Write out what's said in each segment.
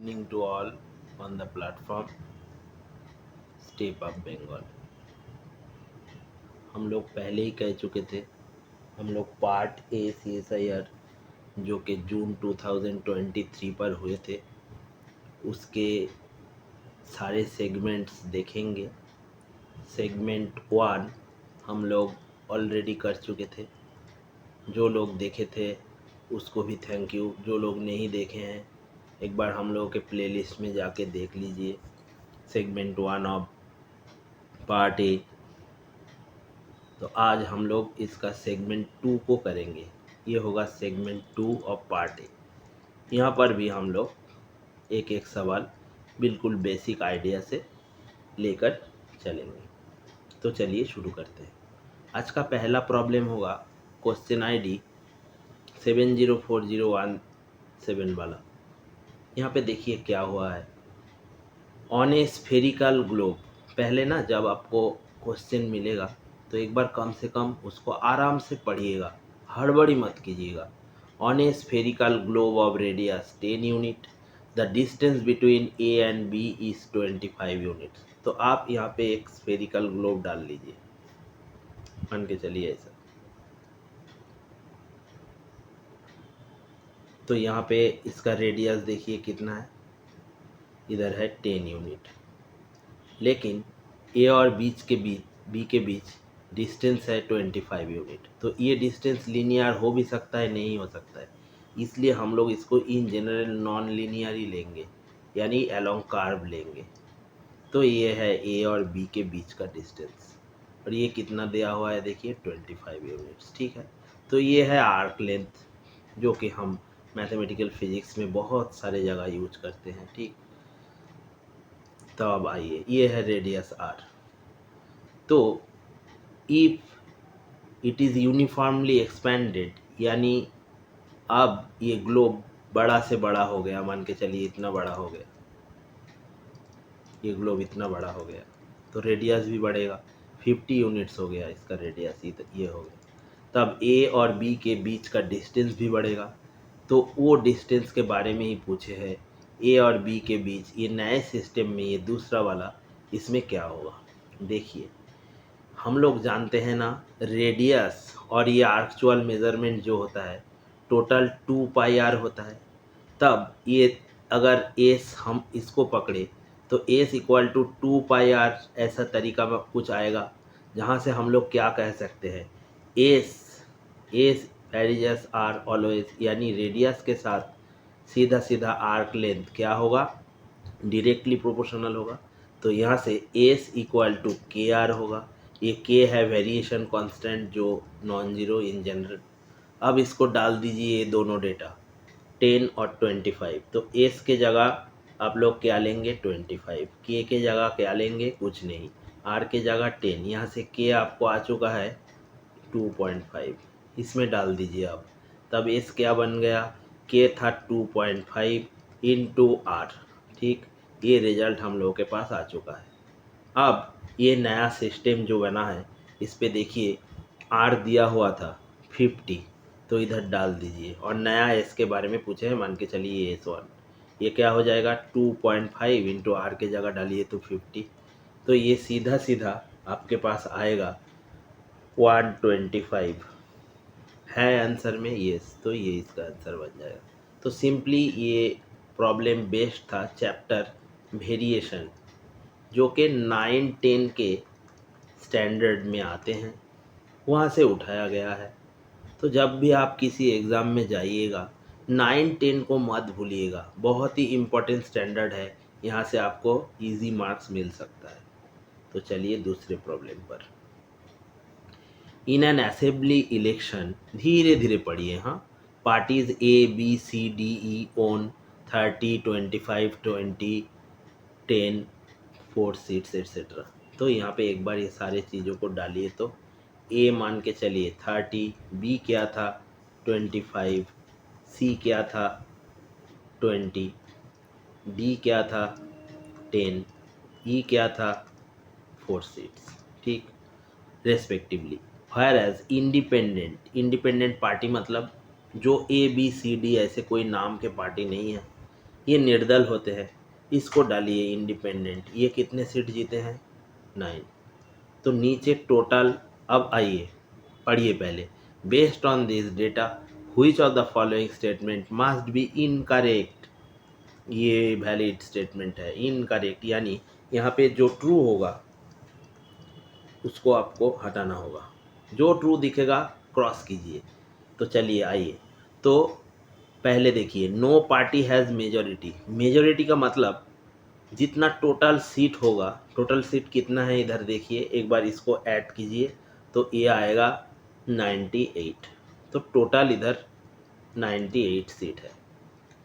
evening to all on the platform step up Bengal. हम लोग पहले ही कह चुके थे, हम लोग पार्ट ए CSIR जो कि जून 2023 पर हुए थे उसके सारे सेगमेंट्स देखेंगे। सेगमेंट 1 हम लोग ऑलरेडी कर चुके थे। जो लोग देखे थे उसको भी थैंक यू। जो लोग नहीं देखे हैं एक बार हम लोगों के प्लेलिस्ट में जाके देख लीजिए। Segment 1 of part A. तो आज हम लोग इसका सेगमेंट 2 को करेंगे। ये होगा सेगमेंट 2 ऑफ पार्ट ए। यहाँ पर भी हम लोग एक एक सवाल बिल्कुल बेसिक आइडिया से लेकर चलेंगे। तो चलिए शुरू करते हैं। आज का पहला प्रॉब्लम होगा क्वेश्चन ID 704017 वाला। यहाँ पे देखिए क्या हुआ है। ऑन ए स्फेरिकल ग्लोब, पहले ना जब आपको क्वेश्चन मिलेगा तो एक बार कम से कम उसको आराम से पढ़िएगा, हड़बड़ी मत कीजिएगा। On a spherical globe of radius 10 unit the distance between A and B is 25 units. तो आप यहाँ पे एक स्फेरिकल ग्लोब डाल लीजिए, मान के चलिए ऐसा। तो यहाँ पे इसका रेडियस देखिए कितना है, इधर है 10 यूनिट। लेकिन ए और बी के बीच डिस्टेंस है 25 यूनिट। तो ये डिस्टेंस लीनियर हो भी सकता है, नहीं हो सकता है, इसलिए हम लोग इसको इन जनरल नॉन लीनियर ही लेंगे, यानी अलोंग कार्व लेंगे। तो ये है ए और बी के बीच का डिस्टेंस, और ये कितना दिया हुआ है देखिए 25 यूनिट्स। ठीक है, तो ये है आर्क लेंथ जो कि हम मैथमेटिकल फिजिक्स में बहुत सारे जगह यूज करते हैं। ठीक, तो अब आइए, ये है रेडियस आर। तो if it is uniformly expanded, यानी अब ये ग्लोब बड़ा से बड़ा हो गया, मान के चलिए इतना बड़ा हो गया, ये ग्लोब इतना बड़ा हो गया तो रेडियस भी बढ़ेगा, 50 यूनिट्स हो गया इसका रेडियस, ये हो गया। तब ए और बी के बीच का डिस्टेंस भी बढ़ेगा। तो वो डिस्टेंस के बारे में ही पूछे है, ए और बी के बीच ये नए सिस्टम में ये दूसरा वाला, इसमें क्या होगा। देखिए हम लोग जानते हैं ना, रेडियस और ये आर्कचुअल मेज़रमेंट जो होता है टोटल 2πr होता है। तब ये अगर एस हम इसको पकड़े तो एस इक्वल टू 2πr ऐसा तरीका में कुछ आएगा, जहाँ से हम लोग क्या कह सकते हैं, S S radius R always, यानी रेडियस के साथ सीधा सीधा आर्क लेंथ क्या होगा, डायरेक्टली प्रोपोर्शनल होगा। तो यहाँ से एस इक्वल टू के आर होगा। ये के है वेरिएशन कांस्टेंट जो नॉन जीरो इन जनरल। अब इसको डाल दीजिए ये दोनों डेटा 10 और 25। तो एस के जगह आप लोग क्या लेंगे 25, के जगह क्या लेंगे कुछ नहीं, आर के जगह 10। यहाँ से के आपको आ चुका है 2.5, इसमें डाल दीजिए अब। तब एस क्या बन गया, के था 2.5 इंटू आर। ठीक, ये रिजल्ट हम लोगों के पास आ चुका है। अब ये नया सिस्टम जो बना है इस पे देखिए आर दिया हुआ था 50, तो इधर डाल दीजिए। और नया एस के बारे में पूछे हैं, मान के चलिए S1, ये क्या हो जाएगा 2.5 इंटू आर के जगह डालिए तो 50। तो ये सीधा सीधा आपके पास आएगा 125 है आंसर में, यस। तो ये इसका आंसर बन जाएगा। तो सिंपली ये प्रॉब्लम बेस्ड था चैप्टर वेरिएशन, जो कि 9-10 के स्टैंडर्ड में आते हैं, वहाँ से उठाया गया है। तो जब भी आप किसी एग्ज़ाम में जाइएगा 9-10 को मत भूलिएगा, बहुत ही इम्पोर्टेंट स्टैंडर्ड है, यहाँ से आपको इजी मार्क्स मिल सकता है। तो चलिए दूसरे प्रॉब्लम पर। इन एन असेंबली इलेक्शन, धीरे धीरे पढ़िए, हाँ। Parties ABCDE own 30, 25, 20, 10, 4 seats etcetera. तो यहाँ पे एक बार ये सारे चीज़ों को डालिए। तो ए मान के चलिए 30, बी क्या था 25, सी क्या था 20, डी क्या था 10, ई क्या था 4 सीट्स, ठीक, respectively. Wire as independent party मतलब जो ABCD ऐसे कोई नाम के पार्टी नहीं है, ये निर्दल होते हैं, इसको डालिए इंडिपेंडेंट। ये कितने सीट जीते हैं? 9। तो नीचे टोटल। अब आइए पढ़िए पहले। Based on this data which of the following statement must be incorrect. ये वैलिड स्टेटमेंट है। इनकरेक्ट यानी यहाँ पे जो ट्रू होगा उसको आपको हटाना होगा, जो ट्रू दिखेगा क्रॉस कीजिए। तो चलिए आइए। तो पहले देखिए, no party has majority. Majority का मतलब जितना टोटल सीट होगा, टोटल सीट कितना है इधर देखिए, एक बार इसको ऐड कीजिए तो ये आएगा 98। तो टोटल इधर 98 सीट है।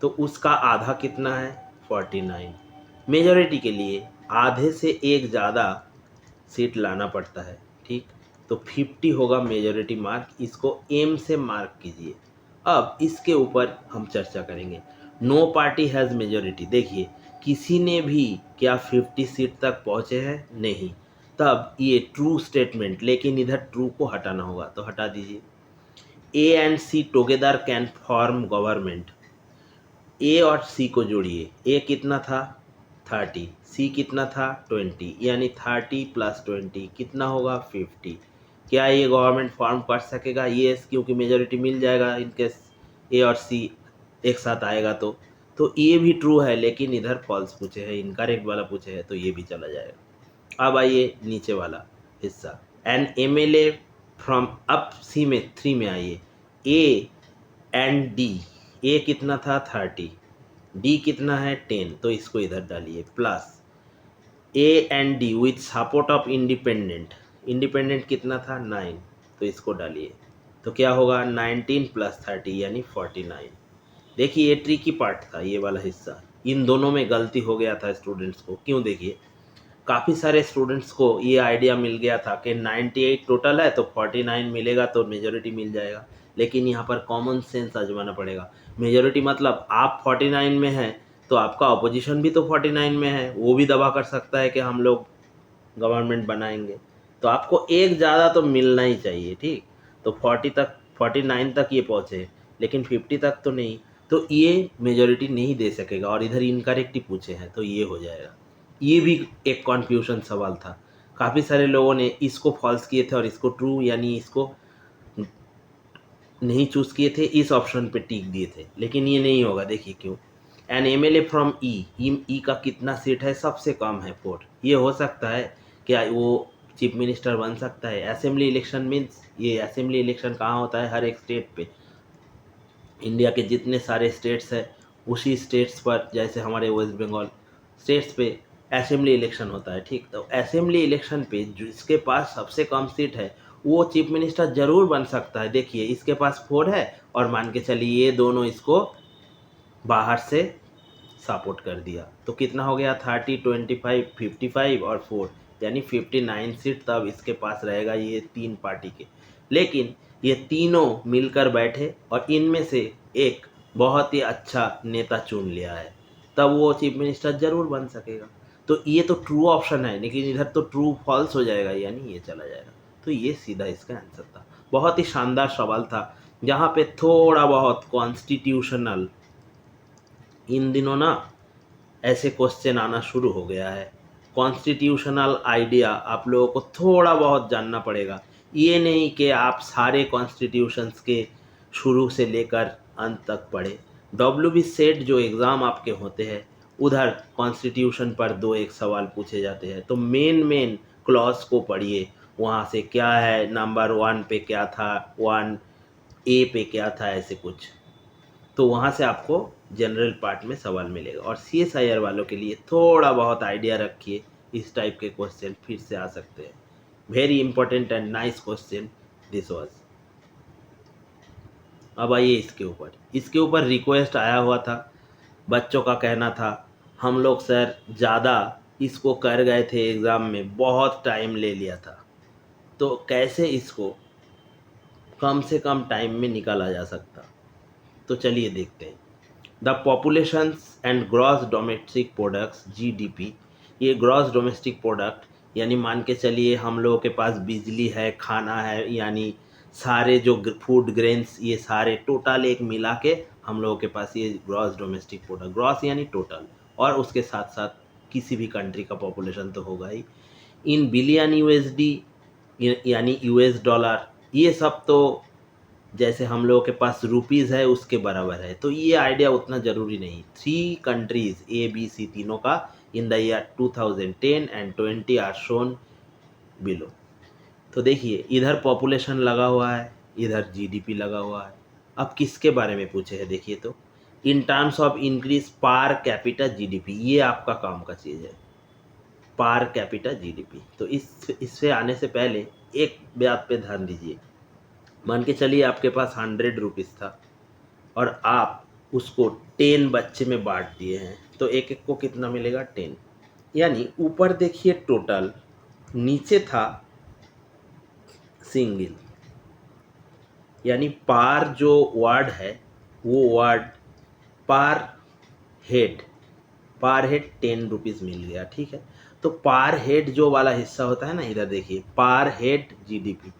तो उसका आधा कितना है? 49। मेजॉरिटी के लिए आधे से एक ज़्यादा सीट लाना पड़ता है, ठीक। तो 50 होगा मेजॉरिटी मार्क। इसको एम से मार्क कीजिए। अब इसके ऊपर हम चर्चा करेंगे। No party has majority. देखिए किसी ने भी क्या 50 सीट तक पहुँचे हैं? नहीं। तब ये ट्रू स्टेटमेंट, लेकिन इधर ट्रू को हटाना होगा तो हटा दीजिए। A and C together can form government. A और सी को जोड़िए। ए कितना था? 30। सी कितना था? 20। यानी 30 + 20 कितना होगा? 50। क्या ये गवर्नमेंट फॉर्म कर सकेगा? यस, क्योंकि मेजॉरिटी मिल जाएगा इनकेस ए और सी एक साथ आएगा तो ये भी ट्रू है, लेकिन इधर फॉल्स पूछे है, इनकरेक्ट वाला पूछे है, तो ये भी चला जाएगा। अब आइए नीचे वाला हिस्सा। एन एमएलए फ्रॉम अप सी में 3 में आइए। A and D. ए कितना था? 30। डी कितना है? 10। तो इसको इधर डालिए plus A and D with support of independent. Independent कितना था? 9। तो इसको डालिए तो क्या होगा? 19 + 30 यानी 49। देखिए ये ट्रिकी पार्ट था, ये वाला हिस्सा। इन दोनों में गलती हो गया था स्टूडेंट्स को। क्यों? देखिए काफ़ी सारे स्टूडेंट्स को ये आइडिया मिल गया था कि 98 टोटल है तो 49 मिलेगा तो मेजॉरिटी मिल जाएगा। लेकिन यहाँ पर कॉमन सेंस आजमाना पड़ेगा। मेजॉरिटी मतलब आप 49 में हैं तो आपका अपोजिशन भी तो 49 में है, वो भी दावा कर सकता है कि हम लोग गवर्नमेंट बनाएंगे। तो आपको एक ज़्यादा तो मिलना ही चाहिए, ठीक। तो 40 तक, 49 तक ये पहुँचे, लेकिन 50 तक तो नहीं। तो ये मेजॉरिटी नहीं दे सकेगा और इधर इनकरेक्ट ही पूछे हैं तो ये हो जाएगा। ये भी एक कन्फ्यूजन सवाल था। काफ़ी सारे लोगों ने इसको फॉल्स किए थे और इसको ट्रू यानी इसको नहीं चूज़ किए थे, इस ऑप्शन पे टिक दिए थे। लेकिन ये नहीं होगा, देखिए क्यों। एन एमएलए फ्रॉम ई का कितना सीट है? सबसे कम है 4। ये हो सकता है क्या वो चीफ मिनिस्टर बन सकता है? असेंबली इलेक्शन मीन्स ये असेंबली इलेक्शन कहाँ होता है? हर एक स्टेट पे। इंडिया के जितने सारे स्टेट्स हैं उसी स्टेट्स पर, जैसे हमारे वेस्ट बंगाल स्टेट्स पे असेंबली इलेक्शन होता है, ठीक। तो असेंबली इलेक्शन पे जिसके पास सबसे कम सीट है वो चीफ मिनिस्टर जरूर बन सकता है। देखिए इसके पास 4 है और मान के चलिए ये दोनों इसको बाहर से सपोर्ट कर दिया तो कितना हो गया? 30, 25, 55 और 4 यानी 59 सीट तब इसके पास रहेगा, ये 3 पार्टी के। लेकिन ये तीनों मिलकर बैठे और इनमें से एक बहुत ही अच्छा नेता चुन लिया है, तब वो चीफ मिनिस्टर जरूर बन सकेगा। तो ये तो ट्रू ऑप्शन है, लेकिन इधर तो ट्रू फॉल्स हो जाएगा, यानी ये चला जाएगा। तो ये सीधा इसका आंसर था। बहुत ही शानदार सवाल था, जहाँ पे थोड़ा बहुत कॉन्स्टिट्यूशनल, इन दिनों ना ऐसे क्वेश्चन आना शुरू हो गया है। कॉन्स्टिट्यूशनल आइडिया आप लोगों को थोड़ा बहुत जानना पड़ेगा। ये नहीं कि आप सारे कॉन्स्टिट्यूशंस के शुरू से लेकर अंत तक पढ़े। डब्ल्यू सेट जो एग्ज़ाम आपके होते हैं उधर कॉन्स्टिट्यूशन पर 2-1 सवाल पूछे जाते हैं, तो मेन क्लॉज को पढ़िए। वहाँ से क्या है, नंबर 1 पे क्या था, 1A पे क्या था, ऐसे कुछ। तो वहाँ से आपको जनरल पार्ट में सवाल मिलेगा। और CSIR वालों के लिए थोड़ा बहुत आइडिया रखिए, इस टाइप के क्वेश्चन फिर से आ सकते हैं। Very important and nice question this was. अब आइए इसके ऊपर रिक्वेस्ट आया हुआ था। बच्चों का कहना था हम लोग सर ज़्यादा इसको कर गए थे एग्ज़ाम में, बहुत टाइम ले लिया था, तो कैसे इसको कम से कम टाइम में निकाला जा सकता। तो चलिए देखते हैं। The populations and gross domestic products GDP। ये ग्रॉस डोमेस्टिक प्रोडक्ट यानी मान के चलिए हम लोगों के पास बिजली है, खाना है, यानी सारे जो फूड ग्रेन्स ये सारे टोटल एक मिला के हम लोगों के पास ये ग्रॉस डोमेस्टिक प्रोडक्ट, ग्रॉस यानी टोटल, और उसके साथ साथ किसी भी कंट्री का पॉपुलेशन तो होगा ही, इन बिलियन यूएसडी यानी यूएस डॉलर, ये सब तो जैसे हम लोगों के पास रुपीज़ है उसके बराबर है। तो ये आइडिया उतना ज़रूरी नहीं। 3 कंट्रीज ABC तीनों का in the year 2010 and 20 are shown below. तो देखिए इधर पॉपुलेशन लगा हुआ है, इधर GDP लगा हुआ है। अब किसके बारे में पूछे है देखिए, तो in terms of increase per capita GDP, ये आपका काम का चीज़ है, पर कैपिटा GDP। तो इससे आने से पहले एक बात पे ध्यान दीजिए। मान के चलिए आपके पास 100 रुपीज़ था और आप उसको 10 बच्चे में बांट दिए हैं, तो एक एक को कितना मिलेगा 10। यानी ऊपर देखिए टोटल, नीचे था सिंगल, यानी पार जो वर्ड है वो वर्ड पर हेड 10 रुपीज़ मिल गया, ठीक है। तो पर हेड जो वाला हिस्सा होता है ना, इधर देखिए पर हेड GDP,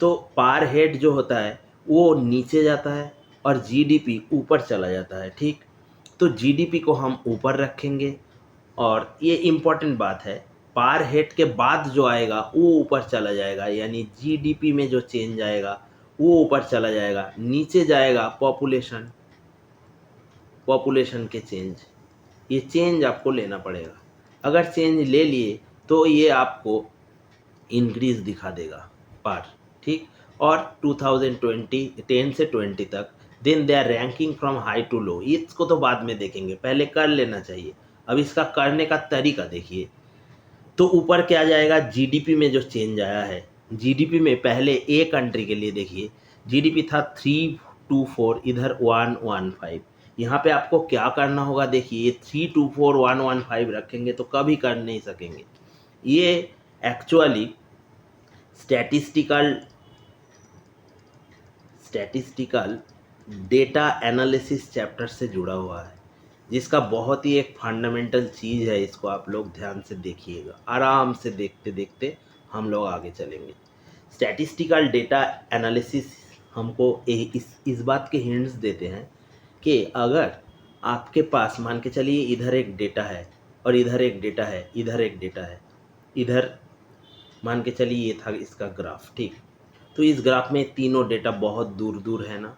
तो पर हेड जो होता है वो नीचे जाता है और GDP ऊपर चला जाता है, ठीक। तो GDP को हम ऊपर रखेंगे, और ये इम्पोर्टेंट बात है, पर हेड के बाद जो आएगा वो ऊपर चला जाएगा, यानी GDP में जो चेंज आएगा वो ऊपर चला जाएगा। नीचे जाएगा पॉपुलेशन के चेंज, ये चेंज आपको लेना पड़ेगा। अगर चेंज ले लिए तो ये आपको इंक्रीज दिखा देगा पर, ठीक। और 10 से 20 तक, then they are ranking from high to low, इसको तो बाद में देखेंगे, पहले कर लेना चाहिए। अब इसका करने का तरीका देखिए। तो ऊपर क्या जाएगा, GDP में जो चेंज आया है, GDP में पहले ए कंट्री के लिए देखिए GDP था 324, इधर 115। यहाँ पे आपको क्या करना होगा देखिए, ये 324 115 रखेंगे तो कभी कर नहीं सकेंगे। ये actually statistical data analysis chapter से जुड़ा हुआ है, जिसका बहुत ही एक फंडामेंटल चीज़ है। इसको आप लोग ध्यान से देखिएगा, आराम से देखते देखते हम लोग आगे चलेंगे। स्टैटिस्टिकल डेटा एनालिसिस हमको इस बात के हिंट्स देते हैं कि अगर आपके पास मान के चलिए इधर एक डेटा है और इधर एक डेटा है, इधर एक डेटा है, इधर मान के चलिए ये था इसका ग्राफ, ठीक। तो इस ग्राफ में तीनों डेटा बहुत दूर दूर है ना।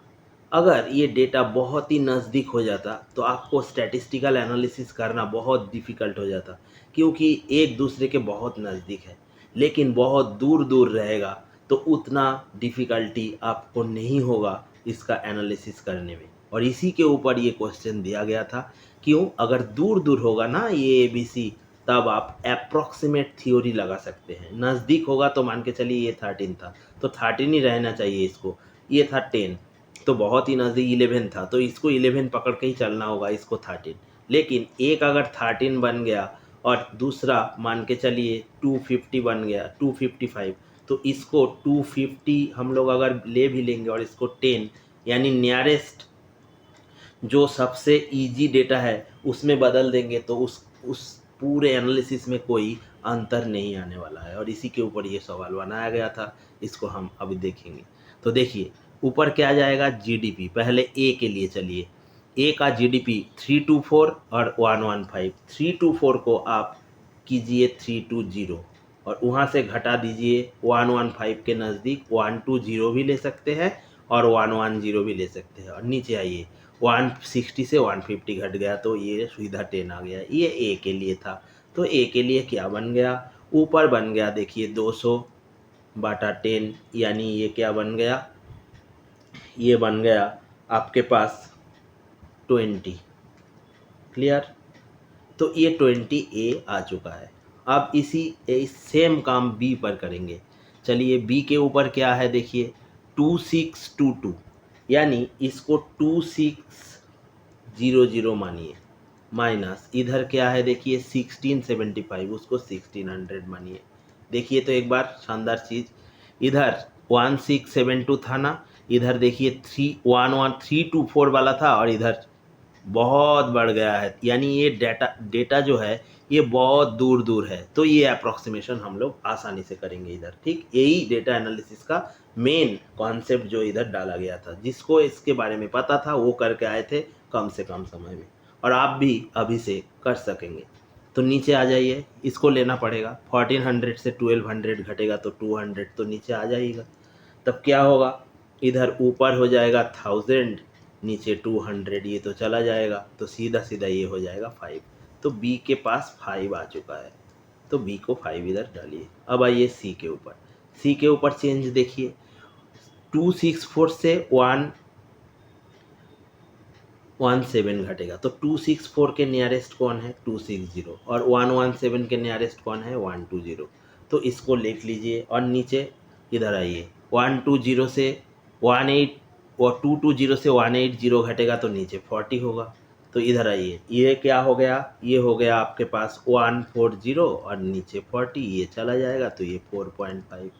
अगर ये डेटा बहुत ही नज़दीक हो जाता तो आपको स्टैटिस्टिकल एनालिसिस करना बहुत डिफ़िकल्ट हो जाता, क्योंकि एक दूसरे के बहुत नज़दीक है। लेकिन बहुत दूर दूर रहेगा तो उतना डिफ़िकल्टी आपको नहीं होगा इसका एनालिसिस करने में। और इसी के ऊपर ये क्वेश्चन दिया गया था। क्यों? अगर दूर दूर होगा ना ये ABC, तब आप अप्रॉक्सीमेट थ्योरी लगा सकते हैं। नज़दीक होगा तो मान के चलिए ये 13 था तो 13 ही रहना चाहिए इसको, ये था 10 तो बहुत ही नज़दीक 11 था तो इसको 11 पकड़ के ही चलना होगा, इसको 13। लेकिन एक अगर 13 बन गया और दूसरा मान के चलिए 250 बन गया, 255, तो इसको 250 हम लोग अगर ले भी लेंगे और इसको 10 यानी नियरेस्ट जो सबसे इजी डेटा है उसमें बदल देंगे तो उस पूरे एनालिसिस में कोई अंतर नहीं आने वाला है। और इसी के ऊपर ये सवाल बनाया गया था, इसको हम अभी देखेंगे। तो देखिए ऊपर क्या जाएगा, GDP। पहले ए के लिए चलिए, ए का GDP 324 और 115। 324 को आप कीजिए 320 और वहाँ से घटा दीजिए 115 के नज़दीक 120 भी ले सकते हैं और 110 भी ले सकते हैं। और नीचे आइए 160 से 150 घट गया तो ये सीधा 10 आ गया। ये ए के लिए था। तो ए के लिए क्या बन गया, ऊपर बन गया देखिए 200/10, यानी ये क्या बन गया, ये बन गया आपके पास 20। क्लियर? तो ये 20A आ चुका है। अब इसी सेम काम बी पर करेंगे। चलिए बी के ऊपर क्या है देखिए 2622, यानी इसको 2600 मानिए, माइनस इधर क्या है देखिए 1675, उसको 1600 मानिए। देखिए तो एक बार शानदार चीज़, इधर 1672 था ना, इधर देखिए 324 वाला था और इधर बहुत बढ़ गया है। यानी ये डेटा जो है ये बहुत दूर दूर है, तो ये अप्रॉक्सीमेशन हम लोग आसानी से करेंगे इधर। ठीक, यही डेटा एनालिसिस का मेन कॉन्सेप्ट जो इधर डाला गया था, जिसको इसके बारे में पता था वो करके आए थे कम से कम समय में, और आप भी अभी से कर सकेंगे। तो नीचे आ जाइए, इसको लेना पड़ेगा। 1400 से 1200 घटेगा तो 200, तो नीचे आ जाइएगा। तब क्या होगा, इधर ऊपर हो जाएगा 1000, नीचे 200, ये तो चला जाएगा, तो सीधा सीधा ये हो जाएगा 5। तो बी के पास 5 आ चुका है, तो बी को 5 इधर डालिए। अब आइए सी के ऊपर। सी के ऊपर चेंज देखिए, 264 से 117 घटेगा, तो 264 के नियरेस्ट कौन है, 260, और 117 के नियरेस्ट कौन है, 120। तो इसको लिख लीजिए, और नीचे इधर आइए, 120 से 18 और 220 से 180 घटेगा तो नीचे 40 होगा। तो इधर आइए, ये क्या हो गया, ये हो गया आपके पास 140 और नीचे 40, ये चला जाएगा तो ये 4.5,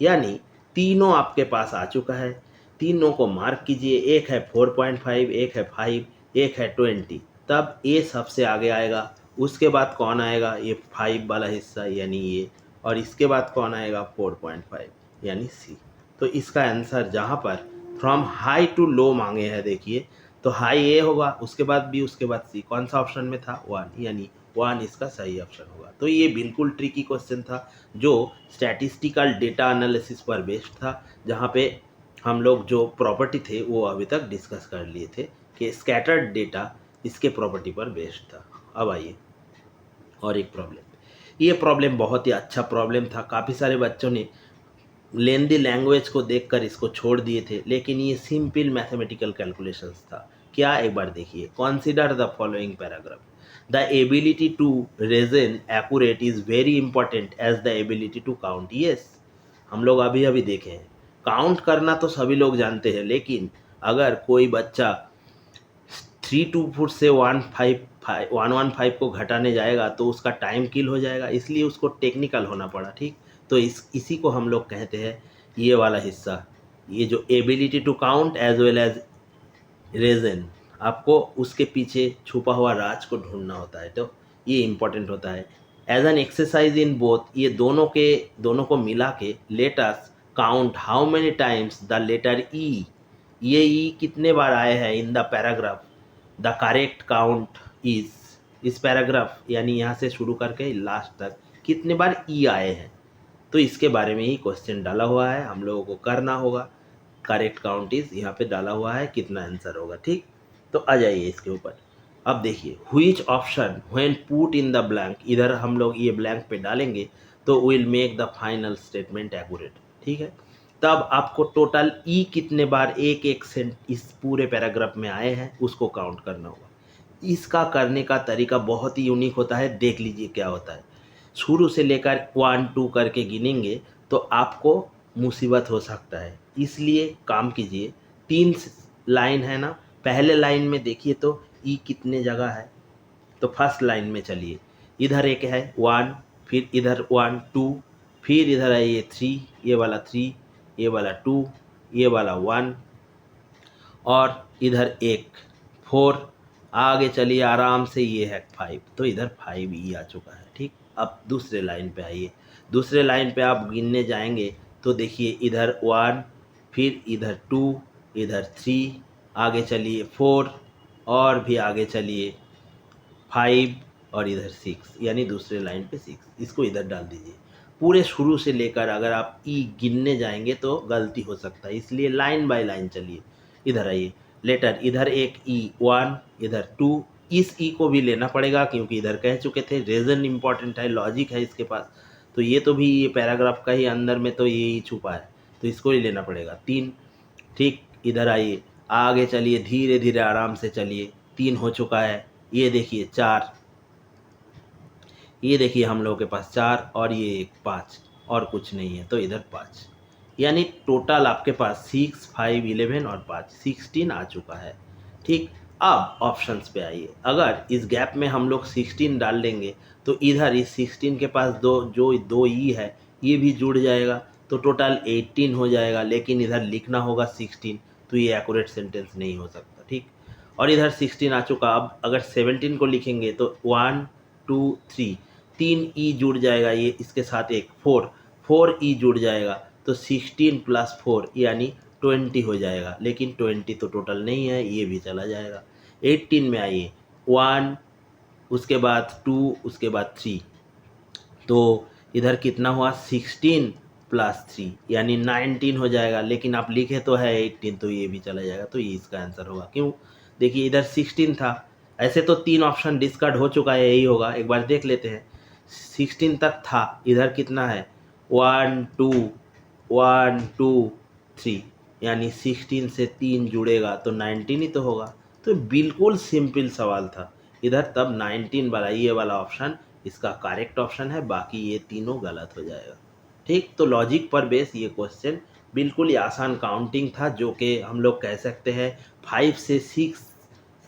यानी तीनों आपके पास आ चुका है। तीनों को मार्क कीजिए, एक है 4.5, एक है 5, एक है 20। तब ये सबसे आगे आएगा, उसके बाद कौन आएगा, ये 5 वाला हिस्सा यानी ये, और इसके बाद कौन आएगा 4.5 यानी सी। तो इसका आंसर जहाँ पर फ्रॉम हाई टू लो मांगे हैं, देखिए तो हाई ए होगा, उसके बाद बी, उसके बाद सी। कौन सा ऑप्शन में था, 1, यानी 1 इसका सही ऑप्शन होगा। तो ये बिल्कुल ट्रिकी क्वेश्चन था, जो स्टैटिस्टिकल डेटा एनालिसिस पर बेस्ड था, जहाँ पे हम लोग जो प्रॉपर्टी थे वो अभी तक डिस्कस कर लिए थे कि स्कैटर्ड डेटा इसके प्रॉपर्टी पर बेस्ड था। अब आइए और एक प्रॉब्लम, ये प्रॉब्लम बहुत ही अच्छा प्रॉब्लम था। काफ़ी सारे बच्चों ने लेंदी लैंग्वेज को देखकर इसको छोड़ दिए थे, लेकिन ये सिंपल मैथमेटिकल कैलकुलेशंस था। क्या, एक बार देखिए, consider the following paragraph, the ability to reason accurate is very important as the ability to count. Yes, हम लोग अभी अभी देखे हैं, काउंट करना तो सभी लोग जानते हैं, लेकिन अगर कोई बच्चा 324 से 115 को घटाने जाएगा तो उसका टाइम किल हो जाएगा, इसलिए उसको टेक्निकल होना पड़ा। ठीक, तो इसी को हम लोग कहते हैं, ये वाला हिस्सा, ये जो ability to count as well as reason, आपको उसके पीछे छुपा हुआ राज को ढूंढना होता है, तो ये इंपॉर्टेंट होता है। As an exercise in both, ये दोनों को मिला के let us count how many times the letter E, ये ई कितने बार आए हैं in the paragraph. The correct count is, इस पैराग्राफ यानी यहाँ से शुरू करके लास्ट तक कितने बार ई आए हैं, तो इसके बारे में ही क्वेश्चन डाला हुआ है, हम लोगों को करना होगा। करेक्ट काउंट इज यहाँ पे डाला हुआ है, कितना आंसर होगा। ठीक, तो आ जाइए इसके ऊपर। अब देखिए, which option when put in the blank, इधर हम लोग ये ब्लैंक पे डालेंगे तो will make the final statement accurate. ठीक है, तब आपको टोटल ई कितने बार एक एक सेंट इस पूरे पैराग्राफ में आए हैं उसको काउंट करना होगा। इसका करने का तरीका बहुत ही यूनिक होता है, देख लीजिए क्या होता है। शुरू से लेकर 1 2 करके गिनेंगे तो आपको मुसीबत हो सकता है, इसलिए काम कीजिए। 3 लाइन है ना, पहले लाइन में देखिए तो ई कितने जगह है, तो फर्स्ट लाइन में चलिए, इधर एक है 1, फिर इधर 1 2, फिर इधर है ये 3, ये वाला 3, ये वाला 2, ये वाला 1, और इधर एक 4, आगे चलिए आराम से, ये है 5, तो इधर 5 ई आ चुका है। ठीक, अब दूसरे लाइन पे आइए, दूसरे लाइन पे आप गिनने जाएंगे तो देखिए इधर 1, फिर इधर 2, इधर 3, आगे चलिए 4, और भी आगे चलिए 5, और इधर 6, यानी दूसरे लाइन पे 6, इसको इधर डाल दीजिए। पूरे शुरू से लेकर अगर आप ई गिनने जाएंगे तो गलती हो सकता है, इसलिए लाइन बाय लाइन चलिए। इधर आइए, लेटर इधर एक ई 1, इधर 2, इस ई को भी लेना पड़ेगा क्योंकि इधर कह चुके थे रीजन इंपॉर्टेंट है, लॉजिक है इसके पास, तो ये तो भी ये पैराग्राफ का ही अंदर में तो ये ही छुपा है, तो इसको ही लेना पड़ेगा 3। ठीक, इधर आइए, आगे चलिए, धीरे धीरे आराम से चलिए, 3 हो चुका है, ये देखिए 4, ये देखिए हम लोगों के पास 4, और ये एक 5, और कुछ नहीं है, तो इधर 5, यानी टोटल आपके पास 6 5 11 और 5 16 आ चुका है। ठीक, अब ऑप्शंस पे आइए, अगर इस गैप में हम लोग 16 डाल देंगे तो इधर इस 16 के पास दो ई है, ये भी जुड़ जाएगा, तो टोटल 18 हो जाएगा, लेकिन इधर लिखना होगा 16, तो ये एक्यूरेट सेंटेंस नहीं हो सकता। ठीक, और इधर 16 आ चुका, अब अगर 17 को लिखेंगे तो 1 2 3, 3 ई जुड़ जाएगा, ये इसके साथ एक 4, 4 ई जुड़ जाएगा तो 16 + 4 यानी 20 हो जाएगा, लेकिन 20 तो टोटल नहीं है, ये भी चला जाएगा। 18 में आइए, 1 उसके बाद 2 उसके बाद 3, तो इधर कितना हुआ 16 + 3 यानी 19 हो जाएगा, लेकिन आप लिखे तो है 18 तो ये भी चला जाएगा, तो ये इसका आंसर होगा। क्यों? देखिए इधर 16 था, ऐसे तो 3 ऑप्शन डिस्कार्ड हो चुका है, यही होगा, एक बार देख लेते हैं। 16 तक था, इधर कितना है 1 2 1 2 3 यानी 16 से 3 जुड़ेगा तो 19 ही तो होगा। तो बिल्कुल सिंपल सवाल था, इधर तब 19 वाला ये वाला ऑप्शन इसका करेक्ट ऑप्शन है, बाकी ये तीनों गलत हो जाएगा। ठीक, तो लॉजिक पर बेस ये क्वेश्चन बिल्कुल ही आसान काउंटिंग था, जो कि हम लोग कह सकते हैं 5 से 6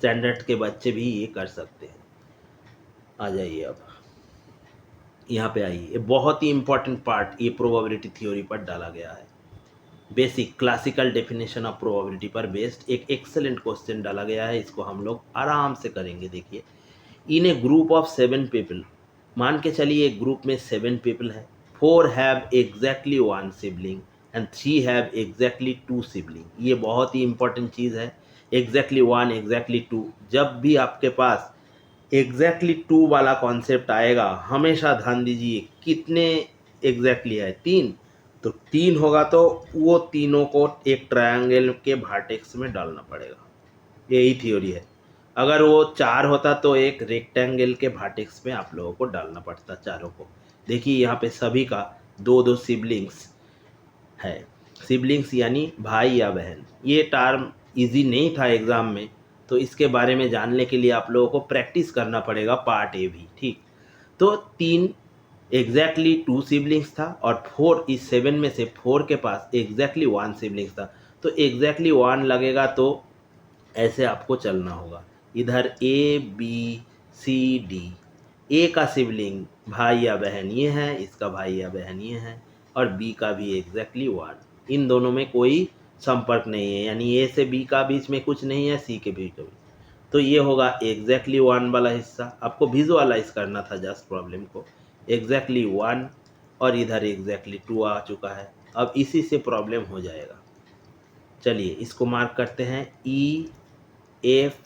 स्टैंडर्ड के बच्चे भी ये कर सकते हैं। आ जाइए अब यहाँ पे आइए, ये बहुत ही इंपॉर्टेंट पार्ट ये प्रोबेबिलिटी थ्योरी पर डाला गया है। Basic classical definition of probability पर बेस्ड एक एक्सेलेंट क्वेश्चन डाला गया है, इसको हम लोग आराम से करेंगे। देखिए, इन ए ग्रुप ऑफ 7 पीपल, मान के चलिए एक ग्रुप में 7 पीपल है, 4 have exactly 1 sibling and 3 have exactly 2 sibling. ये बहुत ही इंपॉर्टेंट चीज़ है, एग्जैक्टली 1 एग्जैक्टली 2। जब भी आपके पास एग्जैक्टली 2 वाला कॉन्सेप्ट आएगा, हमेशा ध्यान दीजिए कितने एग्जैक्टली है 3, तो 3 होगा तो वो तीनों को एक ट्रायंगल के वर्टेक्स में डालना पड़ेगा, यही थ्योरी है। अगर वो 4 होता तो एक रेक्टेंगल के वर्टेक्स में आप लोगों को डालना पड़ता चारों को। देखिए यहाँ पे सभी का 2-2 सिबलिंग्स है, सिबलिंग्स यानी भाई या बहन। ये टर्म इजी नहीं था एग्ज़ाम में, तो इसके बारे में जानने के लिए आप लोगों को प्रैक्टिस करना पड़ेगा पार्ट ए भी। ठीक, तो 3 एग्जैक्टली 2 सिबलिंग्स था और 4 इस 7 में से 4 के पास एग्जैक्टली 1 सिबलिंग्स था, तो एग्जैक्टली 1 लगेगा तो ऐसे आपको चलना होगा। इधर ए बी सी डी, ए का सिबलिंग भाई या बहन ये है, इसका भाई या बहन ये है, और बी का भी एग्जैक्टली 1। इन दोनों में कोई संपर्क नहीं है, यानी ए से बी का बीच में कुछ नहीं है, सी के बीच का भी। तो ये होगा एग्जैक्टली 1 वाला हिस्सा। आपको विजुअलाइज करना था जस्ट प्रॉब्लम को, एग्जैक्टली 1 और इधर एग्जैक्टली 2 आ चुका है। अब इसी से प्रॉब्लम हो जाएगा। चलिए इसको मार्क करते हैं ई एफ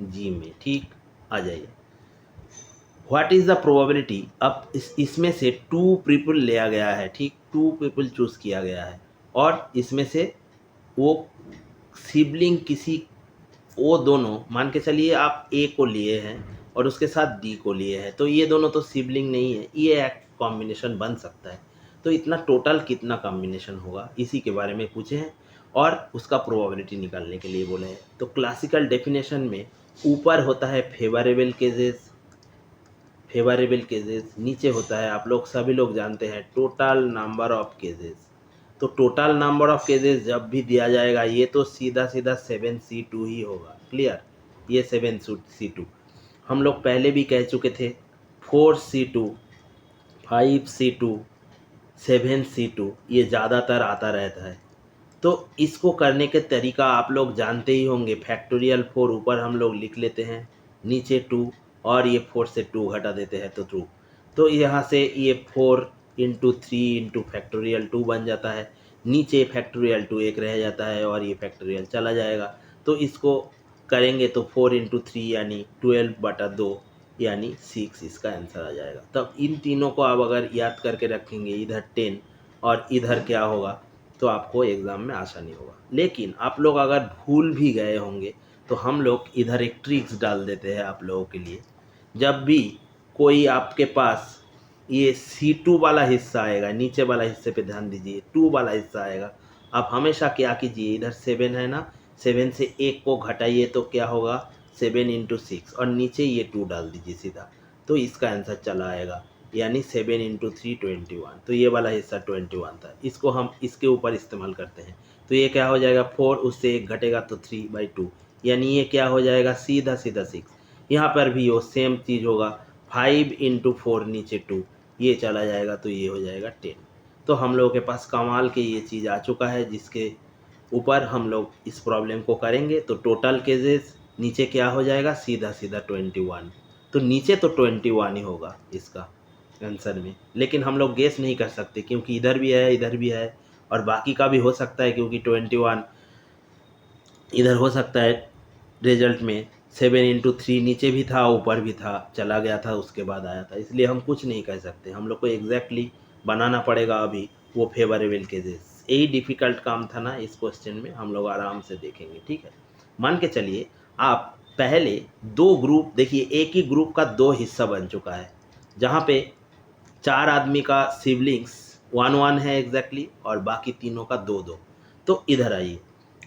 जी में। ठीक, आ जाइए, व्हाट इज़ द प्रोबेबिलिटी। अब इसमें से 2 पीपल लिया गया है, ठीक, 2 पीपल चूज़ किया गया है, और इसमें से वो सिबलिंग किसी, वो दोनों मान के चलिए आप ए को लिए हैं और उसके साथ डी को लिए हैं, तो ये दोनों तो सिबलिंग नहीं है, ये एक कॉम्बिनेशन बन सकता है। तो इतना टोटल कितना कॉम्बिनेशन होगा, इसी के बारे में पूछे हैं और उसका प्रोबेबिलिटी निकालने के लिए बोले हैं। तो क्लासिकल डेफिनेशन में ऊपर होता है फेवरेबल केसेस, फेवरेबल केसेस, नीचे होता है, आप लोग सभी लोग जानते हैं, टोटल नंबर ऑफ केसेस। तो टोटल नंबर ऑफ केसेस जब भी दिया जाएगा, ये तो सीधा सीधा 7C2 ही होगा। क्लियर, ये 7C2 हम लोग पहले भी कह चुके थे, 4C2 5C2 7C2 ये ज़्यादातर आता रहता है। तो इसको करने के तरीका आप लोग जानते ही होंगे, फैक्टोरियल 4 ऊपर हम लोग लिख लेते हैं, नीचे 2, और ये 4 से 2 घटा देते हैं तो 2। तो यहाँ से ये 4 × 3 × फैक्टोरियल 2 बन जाता है, नीचे फैक्टोरियल 2 एक रह जाता है और ये फैक्टोरियल चला जाएगा। तो इसको करेंगे तो 4 × 3 यानी 12/2 यानी 6 इसका आंसर आ जाएगा। तब इन तीनों को आप अगर याद करके रखेंगे, इधर 10 और इधर क्या होगा, तो आपको एग्ज़ाम में आसानी होगा। लेकिन आप लोग अगर भूल भी गए होंगे तो हम लोग इधर एक ट्रिक्स डाल देते हैं आप लोगों के लिए। जब भी कोई आपके पास ये C2 वाला हिस्सा आएगा, नीचे वाला हिस्से पे ध्यान दीजिए, 2 वाला हिस्सा आएगा, आप हमेशा क्या कीजिए, इधर 7 है ना, 7 से 1 को घटाइए तो क्या होगा 7 × 6 और नीचे ये 2 डाल दीजिए सीधा, तो इसका आंसर चला आएगा, यानी 7 × 3 21। तो ये वाला हिस्सा 21 था, इसको हम इसके ऊपर इस्तेमाल करते हैं। तो ये क्या हो जाएगा 4, उससे 1 घटेगा तो 3/2, यानी ये क्या हो जाएगा सीधा सीधा 6। यहाँ पर भी वो सेम चीज़ होगा, 5 × 4 नीचे 2, ये चला जाएगा तो ये हो जाएगा 10। तो हम लोगों के पास कमाल के ये चीज़ आ चुका है, जिसके ऊपर हम लोग इस प्रॉब्लम को करेंगे। तो टोटल केसेस नीचे क्या हो जाएगा सीधा सीधा 21, तो नीचे तो 21 ही होगा इसका आंसर में, लेकिन हम लोग गेस नहीं कर सकते क्योंकि इधर भी है इधर भी है और बाकी का भी हो सकता है, क्योंकि 21 इधर हो सकता है रिजल्ट में 7 × 3 नीचे भी था ऊपर भी था, चला गया था उसके बाद आया था, इसलिए हम कुछ नहीं कह सकते, हम लोग को एग्जैक्टली बनाना पड़ेगा अभी वो फेवरेबल केसेस। यही डिफ़िकल्ट काम था ना इस क्वेश्चन में, हम लोग आराम से देखेंगे, ठीक है। मान के चलिए आप पहले दो ग्रुप देखिए, एक ही ग्रुप का दो हिस्सा बन चुका है, जहाँ पे 4 आदमी का सिबलिंग्स 1-1 है एग्जैक्टली और बाकी तीनों का 2-2। तो इधर आइए,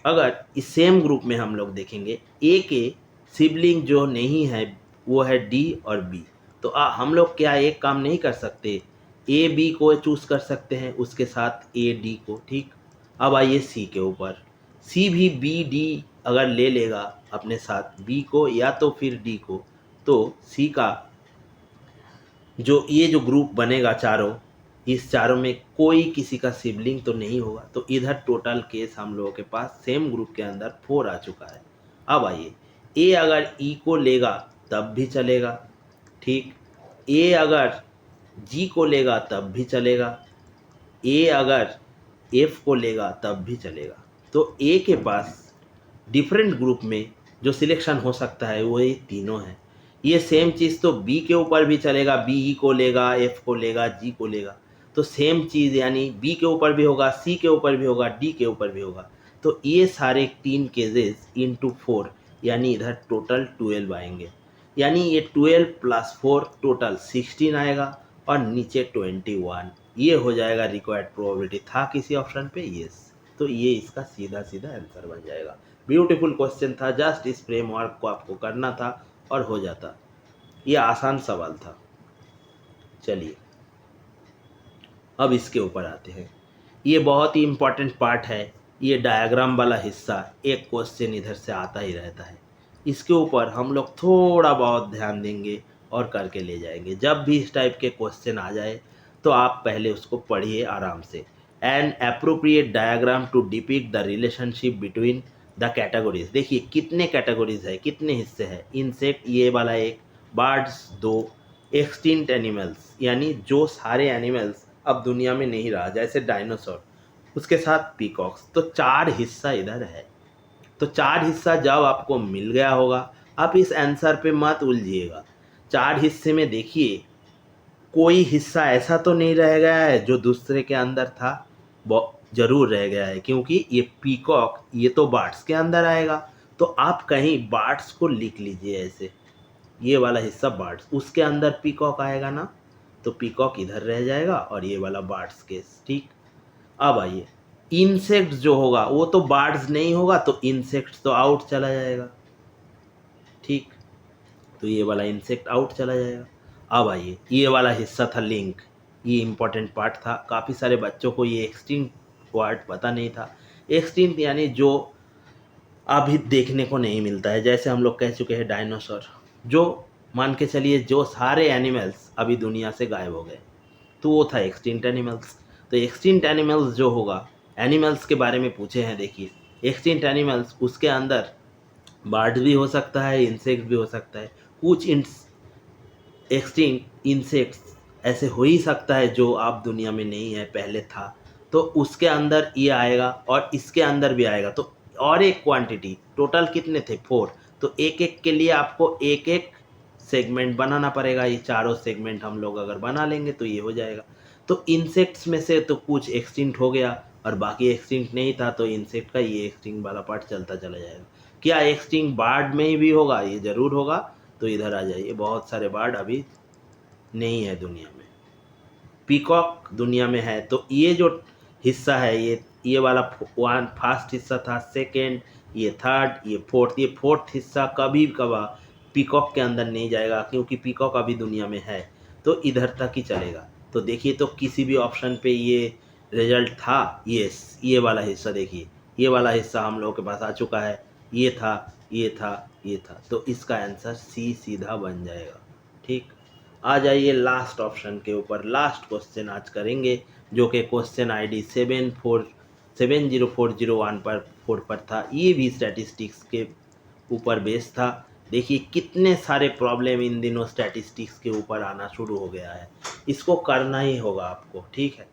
अगर इस सेम ग्रुप में हम लोग देखेंगे ए के सिबलिंग जो नहीं है वो है डी और बी, तो हम लोग क्या एक काम नहीं कर सकते, ए बी को चूज़ कर सकते हैं उसके साथ ए डी को, ठीक। अब आइए सी के ऊपर, सी भी बी डी अगर ले लेगा अपने साथ बी को या तो फिर डी को, तो सी का जो ये जो ग्रुप बनेगा चारों, इस चारों में कोई किसी का सिबलिंग तो नहीं होगा, तो इधर टोटल केस हम लोगों के पास सेम ग्रुप के अंदर 4 आ चुका है। अब आइए, ए अगर ई को लेगा तब भी चलेगा, ठीक। ए अगर जी को लेगा तब भी चलेगा, ए अगर एफ को लेगा तब भी चलेगा। तो ए के पास डिफरेंट ग्रुप में जो सिलेक्शन हो सकता है वो ये तीनों है। ये सेम चीज़ तो बी के ऊपर भी चलेगा, बी ई को लेगा, एफ को लेगा, जी को लेगा, तो सेम चीज़ यानी बी के ऊपर भी होगा, सी के ऊपर भी होगा, डी के ऊपर भी होगा। तो ये सारे 3 केसेस इंटू 4 यानी इधर टोटल 12 आएंगे, यानी ये 12 + 4 टोटल 16 आएगा और नीचे 21। ये हो जाएगा रिक्वायर्ड प्रोबेबिलिटी। था किसी ऑप्शन पे? यस। तो ये इसका सीधा सीधा आंसर बन जाएगा। ब्यूटीफुल क्वेश्चन था, जस्ट इस फ्रेमवर्क को आपको करना था और हो जाता। ये आसान सवाल था। चलिए अब इसके ऊपर आते हैं। ये बहुत ही इम्पोर्टेंट पार्ट है, ये डायग्राम वाला हिस्सा, एक क्वेश्चन इधर से आता ही रहता है, इसके ऊपर हम लोग थोड़ा बहुत ध्यान देंगे और करके ले जाएंगे। जब भी इस टाइप के क्वेश्चन आ जाए तो आप पहले उसको पढ़िए आराम से। An appropriate diagram to depict the relationship between the categories. देखिए कितने कैटेगरीज है, कितने हिस्से हैं। इंसेक्ट ये वाला एक, बर्ड्स 2, एक्सटिंक्ट एनिमल्स यानी जो सारे एनिमल्स अब दुनिया में नहीं रहा, जैसे डायनासोर, उसके साथ पीकॉक्स, तो 4 हिस्सा इधर है। तो 4 हिस्सा जब आपको मिल गया होगा, आप इस आंसर पे मत उलझिएगा। 4 हिस्से में देखिए कोई हिस्सा ऐसा तो नहीं रह गया है जो दूसरे के अंदर था, जरूर रह गया है, क्योंकि ये पीकॉक ये तो बर्ड्स के अंदर आएगा, तो आप कहीं बर्ड्स को लिख लीजिए ऐसे, ये वाला हिस्सा बर्ड्स, उसके अंदर पीकॉक आएगा ना, तो पीकॉक इधर रह जाएगा और ये वाला बर्ड्स केस, ठीक। अब आइए, इंसेक्ट्स जो होगा वो तो बर्ड्स नहीं होगा, तो इंसेक्ट्स तो आउट चला जाएगा, ठीक। तो ये वाला इंसेक्ट आउट चला जाएगा। अब आइए, ये वाला हिस्सा था लिंक, ये इंपॉर्टेंट पार्ट था, काफ़ी सारे बच्चों को ये एक्सटिंक्ट वर्ड पता नहीं था। एक्सटिंक्ट यानी जो अभी देखने को नहीं मिलता है, जैसे हम लोग कह चुके हैं डायनासोर, जो मान के चलिए जो सारे एनिमल्स अभी दुनिया से गायब हो गए, तो वो था एक्सटिंक्ट एनिमल्स। तो एक्सटिंक्ट एनिमल्स जो होगा, एनिमल्स के बारे में पूछे हैं, देखिए एक्सटिंक्ट एनिमल्स, उसके अंदर बर्ड भी हो सकता है, इंसेक्ट भी हो सकता है, कुछ एक्सटिंक्ट इंसेक्ट्स ऐसे हो ही सकता है जो आप दुनिया में नहीं है, पहले था, तो उसके अंदर ये आएगा और इसके अंदर भी आएगा। तो और एक क्वांटिटी, टोटल कितने थे? 4। तो एक एक के लिए आपको एक एक सेगमेंट बनाना पड़ेगा। ये चारों सेगमेंट हम लोग अगर बना लेंगे तो ये हो जाएगा। तो इंसेक्ट्स में से तो कुछ एक्सटिंक्ट हो गया और बाकी एक्सटिंक्ट नहीं था, तो इंसेक्ट का ये एक्सटिंक्ट वाला पार्ट चलता चला जाएगा। क्या एक्सटिंक्ट बर्ड में भी होगा? ये ज़रूर होगा। तो इधर आ जाइए, बहुत सारे बर्ड अभी नहीं है दुनिया में, पीकॉक दुनिया में है। तो ये जो हिस्सा है, ये वाला फर्स्ट हिस्सा था, सेकेंड, ये थर्ड, ये फोर्थ। ये फोर्थ हिस्सा कभी कभार पीकॉक के अंदर नहीं जाएगा, क्योंकि पीकॉक अभी दुनिया में है, तो इधर तक ही चलेगा। तो देखिए, तो किसी भी ऑप्शन पे ये रिजल्ट था, ये वाला हिस्सा देखिए, ये वाला हिस्सा हम लोगों के पास आ चुका है, ये था, ये था, ये था, तो इसका आंसर सी सीधा बन जाएगा, ठीक। आ जाइए लास्ट ऑप्शन के ऊपर, लास्ट क्वेश्चन आज करेंगे, जो कि क्वेश्चन आईडी 70401 पर 4 पर था। ये भी स्टैटिस्टिक्स के ऊपर बेस था, देखिए कितने सारे प्रॉब्लम इन दिनों स्टैटिस्टिक्स के ऊपर आना शुरू हो गया है, इसको करना ही होगा आपको, ठीक है।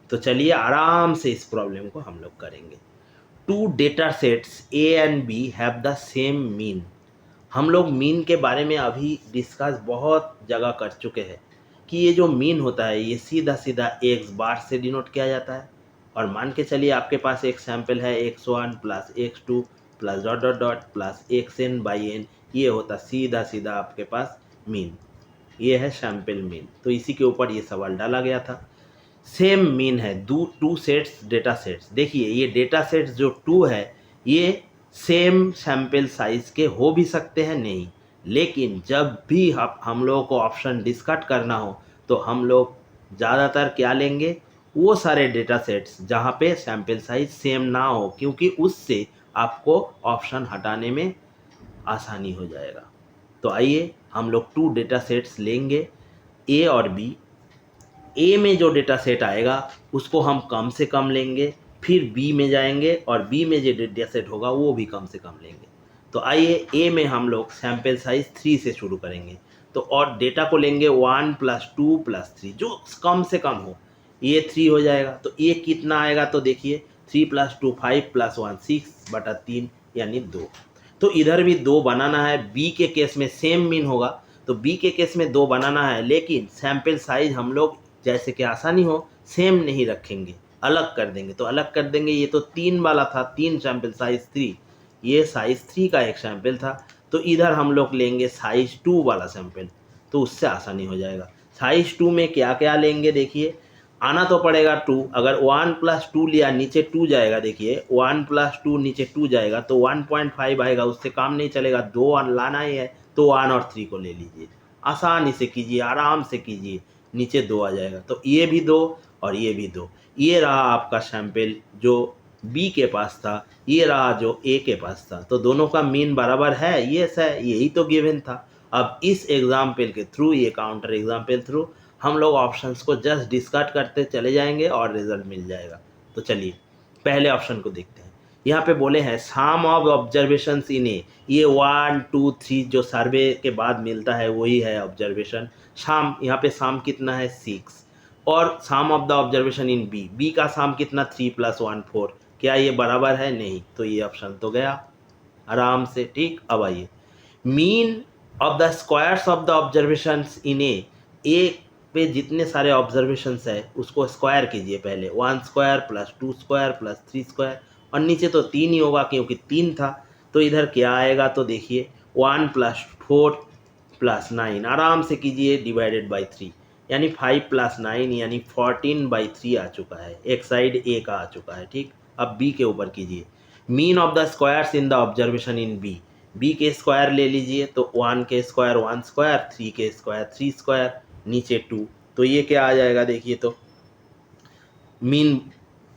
तो चलिए आराम से इस प्रॉब्लम को हम लोग करेंगे। Two data sets A and B have the same mean. हम लोग मीन के बारे में अभी डिस्कस बहुत जगह कर चुके हैं कि ये जो मीन होता है ये सीधा सीधा एक्स बार से डिनोट किया जाता है। और मान के चलिए आपके पास एक सैम्पल है x1 plus x2 plus dot dot dot plus xn by n, ये होता सीधा सीधा आपके पास मीन, ये है सैम्पल मीन। तो इसी के ऊपर ये सवाल डाला गया था। सेम मीन है टू सेट्स डेटा सेट्स। देखिए ये डेटा सेट्स जो टू है ये सेम सैम्पल साइज के हो भी सकते हैं, नहीं, लेकिन जब भी हम लोगों को ऑप्शन डिस्कट करना हो तो हम लोग ज़्यादातर क्या लेंगे, वो सारे डेटा सेट्स जहाँ पे सैम्पल साइज सेम ना हो, क्योंकि उससे आपको ऑप्शन हटाने में आसानी हो जाएगा। तो आइए हम लोग टू डेटा सेट्स लेंगे ए और बी। ए में जो डेटा सेट आएगा उसको हम कम से कम लेंगे, फिर बी में जाएंगे और बी में जो डेटा सेट होगा वो भी कम से कम लेंगे। तो आइए ए में हम लोग सैम्पल साइज 3 से शुरू करेंगे। तो और डेटा को लेंगे 1 प्लस 2 प्लस 3, जो कम से कम हो, ये 3 हो जाएगा। तो ये कितना आएगा, तो देखिए 3 प्लस 2 5 प्लस 1 6/3 यानी 2। तो इधर भी 2 बनाना है। बी के केस में सेम मीन होगा, तो बी के केस में 2 बनाना है, लेकिन सैम्पल साइज हम लोग जैसे कि आसानी हो सेम नहीं रखेंगे, अलग कर देंगे। तो अलग कर देंगे, ये तो 3 वाला था, 3 सैम्पल साइज 3, ये साइज 3 का एक सैम्पल था। तो इधर हम लोग लेंगे साइज 2 वाला सैम्पल, तो उससे आसानी हो जाएगा। साइज 2 में क्या क्या लेंगे, देखिए आना तो पड़ेगा 2। अगर 1 प्लस 2 लिया नीचे 2 जाएगा, देखिए 1 प्लस 2 नीचे 2 जाएगा तो 1.5 आएगा, उससे काम नहीं चलेगा, 2 लाना ही है। तो 1 और 3 को ले लीजिए, आसानी से कीजिए, आराम से कीजिए, नीचे 2 आ जाएगा। तो ये भी 2 और ये भी 2। ये रहा आपका सैम्पल जो बी के पास था, ये रहा जो ए के पास था। तो दोनों का मीन बराबर है, ये है, यही तो गिवन था। अब इस एग्जाम्पल के थ्रू, ये काउंटर एग्जाम्पल थ्रू हम लोग ऑप्शंस को जस्ट डिस्कार्ड करते चले जाएंगे और रिजल्ट मिल जाएगा। तो चलिए पहले ऑप्शन को देखते हैं। यहाँ पे बोले हैं सम ऑफ ऑब्जर्वेशंस इन ए, ये 1 2 3 जो सर्वे के बाद मिलता है वही है ऑब्जर्वेशन। शाम, यहाँ पे शाम कितना है 6, और sum of the observation in B, B का शाम कितना 3 + 1 4, क्या ये बराबर है, नहीं, तो ये ऑप्शन तो गया आराम से, ठीक। अब आइए mean of the squares of the observations in A पे जितने सारे ऑब्जर्वेशंस है उसको स्क्वायर कीजिए पहले, 1 square plus 2 square plus 3 square, और नीचे तो 3 ही होगा क्योंकि 3 था। तो इधर क्या आएगा, तो देखिए 1 + 4 + 9, आराम से कीजिए, डिवाइडेड बाई 3, यानी 5 + 9 यानी 14/3 आ चुका है, एक साइड ए का आ चुका है, ठीक। अब बी के ऊपर कीजिए mean of the squares in the observation in B, B के स्क्वायर ले लीजिए, तो 1 के स्क्वायर 1 स्क्वायर, 3 के स्क्वायर 3 स्क्वायर, नीचे 2, तो ये क्या आ जाएगा, देखिए तो मीन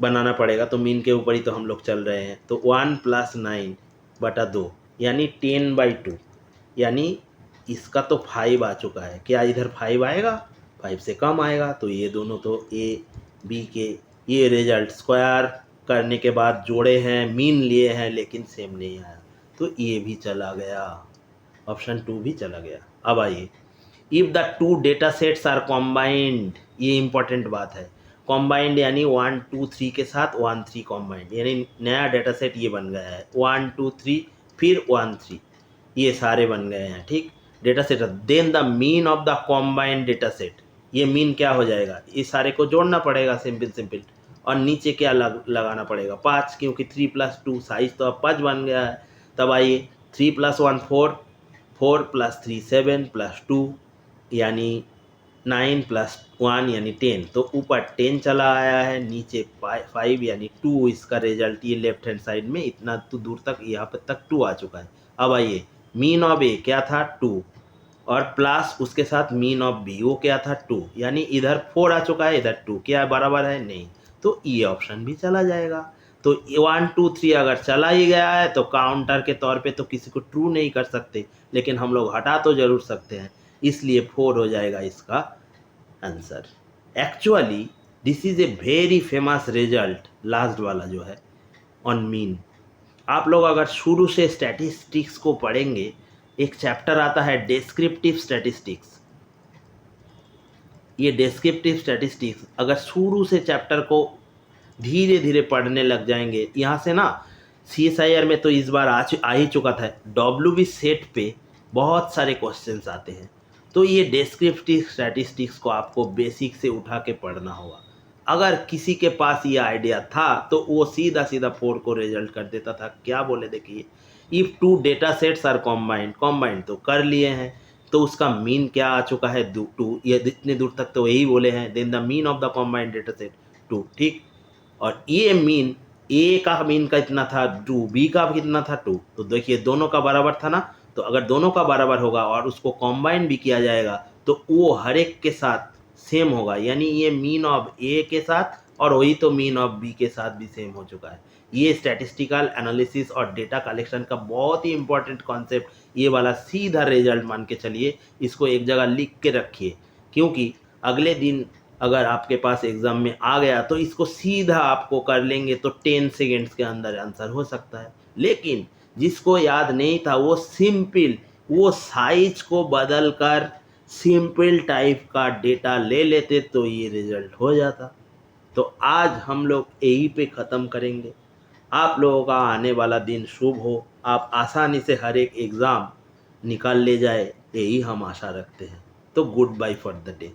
बनाना पड़ेगा, तो मीन के ऊपर ही तो हम लोग चल रहे हैं। तो 1 + 9/2 यानी 10/2, यानी इसका तो 5 आ चुका है, क्या इधर 5 आएगा, 5 से कम आएगा। तो ये दोनों तो ए बी के ये रिजल्ट स्क्वायर करने के बाद जोड़े हैं, मीन लिए हैं, लेकिन सेम नहीं आया, तो ये भी चला गया, ऑप्शन 2 भी चला गया। अब आइए if the two data sets are combined, ये इंपॉर्टेंट बात है, कॉम्बाइंड यानी 1 2 3 के साथ 1 3 कॉम्बाइंड, यानी नया डेटा सेट ये बन गया है, 1 2 3 फिर 1 3, ये सारे बन गए हैं, ठीक, data set. Then the mean of the combined data set, ये मीन क्या हो जाएगा, इस सारे को जोड़ना पड़ेगा, सिंपल, और नीचे क्या लगाना पड़ेगा 5, क्योंकि 3 + 2 साइज तो अब 5 बन गया है। तब आइए 3 + 1 4, 4 + 3 7 + 2 यानी 9 + 1 यानी 10, तो ऊपर 10 चला आया है, नीचे 5 यानी 2, इसका रिजल्ट ये लेफ्ट हैंड साइड में इतना तो दूर तक, यहाँ पर तक 2 आ चुका है। अब आइए मीन ऑफ ए क्या था 2, और प्लस उसके साथ मीन ऑफ बी वो क्या था 2, यानी इधर 4 आ चुका है, इधर 2, क्या बराबर है, नहीं, तो ये ऑप्शन भी चला जाएगा। तो 1 2 3 अगर चला ही गया है तो काउंटर के तौर पे तो किसी को ट्रू नहीं कर सकते, लेकिन हम लोग हटा तो जरूर सकते हैं, इसलिए 4 हो जाएगा इसका answer. Actually this is a very famous result, last वाला जो है ऑन मीन। आप लोग अगर शुरू से स्टैटिस्टिक्स को पढ़ेंगे एक चैप्टर आता है डिस्क्रिप्टिव स्टैटिस्टिक्स। ये डिस्क्रिप्टिव स्टैटिस्टिक्स अगर शुरू से चैप्टर को धीरे धीरे पढ़ने लग जाएंगे, यहाँ से ना CSIR में तो इस बार आ ही चुका था, WB सेट पे बहुत सारे क्वेश्चंस आते हैं। तो ये डिस्क्रिप्टिव स्टैटिस्टिक्स को आपको बेसिक से उठा के पढ़ना होगा। अगर किसी के पास ये आइडिया था तो वो सीधा सीधा 4 को रिजल्ट कर देता था। क्या बोले, देखिए, if 2 data sets are combined तो कर लिए हैं, तो उसका मीन क्या आ चुका है 2, ये इतने दूर तक तो यही बोले हैं। Then the mean of the combined data set 2, ठीक। और ये मीन ए का मीन का इतना था 2, बी का कितना था 2, तो देखिए दोनों का बराबर था ना। तो अगर दोनों का बराबर होगा और उसको कॉम्बाइन भी किया जाएगा तो वो हर एक के साथ सेम होगा, यानी ये मीन ऑफ ए के साथ और वही तो मीन ऑफ बी के साथ भी सेम हो चुका है। ये स्टैटिस्टिकल एनालिसिस और डेटा कलेक्शन का बहुत ही इंपॉर्टेंट कॉन्सेप्ट, ये वाला सीधा रिजल्ट मान के चलिए, इसको एक जगह लिख के रखिए, क्योंकि अगले दिन अगर आपके पास एग्जाम में आ गया तो इसको सीधा आपको कर लेंगे तो 10 सेकेंड्स के अंदर आंसर हो सकता है। लेकिन जिसको याद नहीं था वो सिंपल, वो साइज को बदल कर सिंपल टाइप का डेटा ले लेते तो ये रिजल्ट हो जाता। तो आज हम लोग यही पे ख़त्म करेंगे। आप लोगों का आने वाला दिन शुभ हो, आप आसानी से हर एक एग्ज़ाम निकाल ले जाए, यही हम आशा रखते हैं। तो good bye for the day.